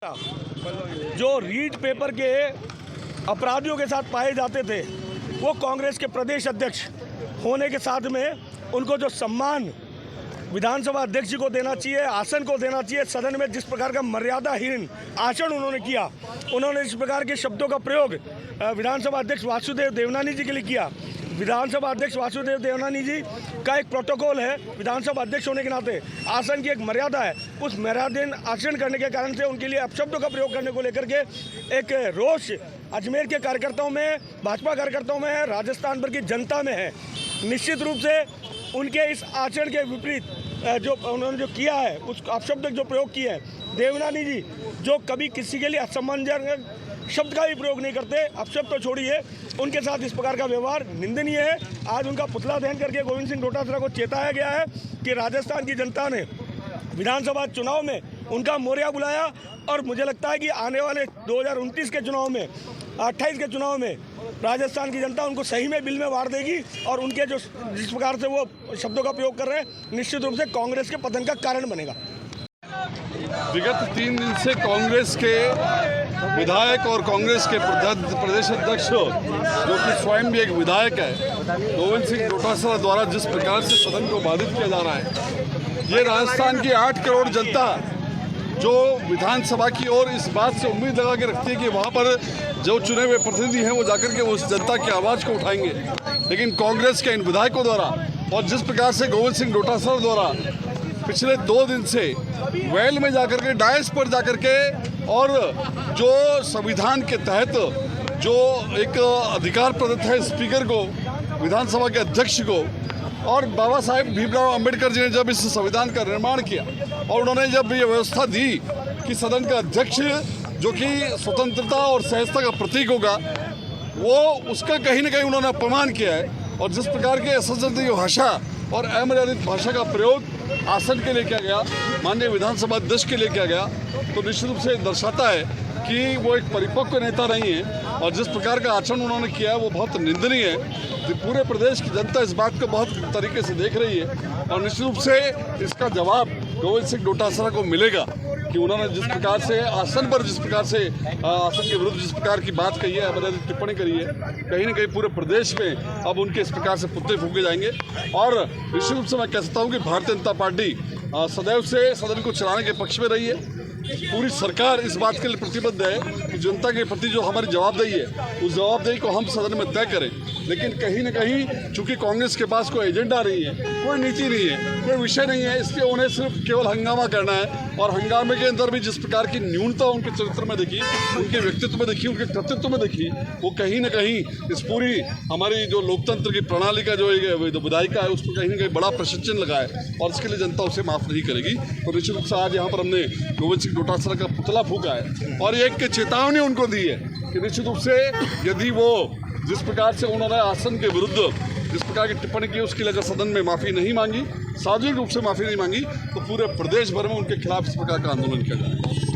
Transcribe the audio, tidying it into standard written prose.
जो read paper के अपराधियों के साथ पाए जाते थे वो कांग्रेस के प्रदेश अध्यक्ष होने के साथ में उनको जो सम्मान विधानसभा अध्यक्ष जी को देना चाहिए, आसन को देना चाहिए, सदन में जिस प्रकार का मर्यादाहीन आचरण उन्होंने किया, उन्होंने इस प्रकार के शब्दों का प्रयोग विधानसभा अध्यक्ष वासुदेव देवनानी जी के लिए किया। विधानसभा अध्यक्ष वासुदेव देवनानी जी का एक प्रोटोकॉल है, विधानसभा अध्यक्ष होने के नाते आसन की एक मर्यादा है, उस मर्यादीन आचरण करने के कारण से उनके लिए अपशब्दों का प्रयोग करने को लेकर के एक रोष अजमेर के कार्यकर्ताओं में, भाजपा कार्यकर्ताओं में है, राजस्थान भर की जनता में है। निश्चित रूप से उनके इस आचरण के विपरीत जो उन्होंने जो किया है, उस अपशब्द जो प्रयोग किए हैं देवनानी जी, जो कभी किसी के लिए असम्मानजनक शब्द का भी प्रयोग नहीं करते, अपशब्द तो छोड़िए, उनके साथ इस प्रकार का व्यवहार निंदनीय है। आज उनका पुतला दहन करके गोविंद सिंह डोटासरा को चेताया गया है कि राजस्थान की जनता ने विधानसभा चुनाव में उनका मोर्या बुलाया और मुझे लगता है कि आने वाले 2029 के चुनाव में, 28 के चुनाव में राजस्थान की जनता उनको सही में बिल में वार देगी और उनके जो जिस प्रकार से वो शब्दों का प्रयोग कर रहे हैं निश्चित रूप से कांग्रेस के पतन का कारण बनेगा। विगत 3 दिन से कांग्रेस के विधायक और कांग्रेस के प्रदेश अध्यक्ष जो कि स्वयं भी एक विधायक है, गोविंद सिंह डोटासरा द्वारा जिस प्रकार से सदन को बाधित किया जा रहा है, ये राजस्थान की 8 करोड़ जनता जो विधानसभा की ओर इस बात से उम्मीद लगा के रखती है कि वहाँ पर जो चुने हुए प्रतिनिधि हैं वो जाकर के उस जनता की आवाज़ को उठाएंगे, लेकिन कांग्रेस के इन विधायकों द्वारा और जिस प्रकार से गोविंद सिंह डोटासरा द्वारा पिछले 2 दिन से वेल में जाकर के, डायस पर जाकर के और जो संविधान के तहत जो एक अधिकार प्रदत्त है स्पीकर को, विधानसभा के अध्यक्ष को, और बाबा साहेब भीमराव अंबेडकर जी ने जब इस संविधान का निर्माण किया और उन्होंने जब ये व्यवस्था दी कि सदन का अध्यक्ष जो कि स्वतंत्रता और सहजता का प्रतीक होगा, वो उसका कहीं ना कहीं उन्होंने अपमान किया है। और जिस प्रकार के असंसदीय भाषा और अमर्यादित भाषा का प्रयोग आसन के लिए किया गया, माननीय विधानसभा अध्यक्ष के लिए किया गया, तो निश्चित रूप से दर्शाता है कि वो एक परिपक्व नेता नहीं है और जिस प्रकार का आचरण उन्होंने किया है वो बहुत निंदनीय है। पूरे प्रदेश की जनता इस बात को बहुत तरीके से देख रही है और निश्चित रूप से इसका जवाब गोविंद सिंह डोटासरा को मिलेगा कि उन्होंने जिस प्रकार से आसन पर, जिस प्रकार से आसन के विरुद्ध जिस प्रकार की बात कही है, अवैध टिप्पणी करी है, कहीं ना कहीं पूरे प्रदेश में अब उनके इस प्रकार से पुतले फूके जाएंगे। और निश्चित रूप से मैं कह सकता हूँ कि भारतीय जनता पार्टी सदैव से सदन को चलाने के पक्ष में रही है। पूरी सरकार इस बात के लिए प्रतिबद्ध है कि जनता के प्रति जो हमारी जवाबदेही है, उस जवाबदेही को हम सदन में तय करें। लेकिन कहीं न कहीं चूंकि कांग्रेस के पास कोई एजेंडा नहीं है, कोई नीति नहीं है, कोई विषय नहीं है, इसलिए उन्हें सिर्फ केवल हंगामा करना है। और हंगामे के अंदर भी जिस प्रकार की न्यूनता उनके चरित्र में दिखी, उनके व्यक्तित्व में दिखी, उनके कर्तृत्व में दिखी, वो कहीं न कहीं इस पूरी हमारी जो लोकतंत्र की प्रणाली का जो विधायिका है उस पर कहीं न कहीं बड़ा प्रश्न चिन्ह लगा है और इसके लिए जनता उसे माफ़ नहीं करेगी। तो निश्चित रूप से आज यहाँ पर हमने गोविंद सिंह डोटासरा का पुतला फूका है और एक चेतावनी उनको दी है कि निश्चित रूप से यदि वो जिस प्रकार से उन्होंने आसन के विरुद्ध जिस प्रकार की टिप्पणी की उसके लिए अगर सदन में माफ़ी नहीं मांगी, सार्वजनिक रूप से माफ़ी नहीं मांगी, तो पूरे प्रदेश भर में उनके खिलाफ इस प्रकार का आंदोलन किया जाएगा।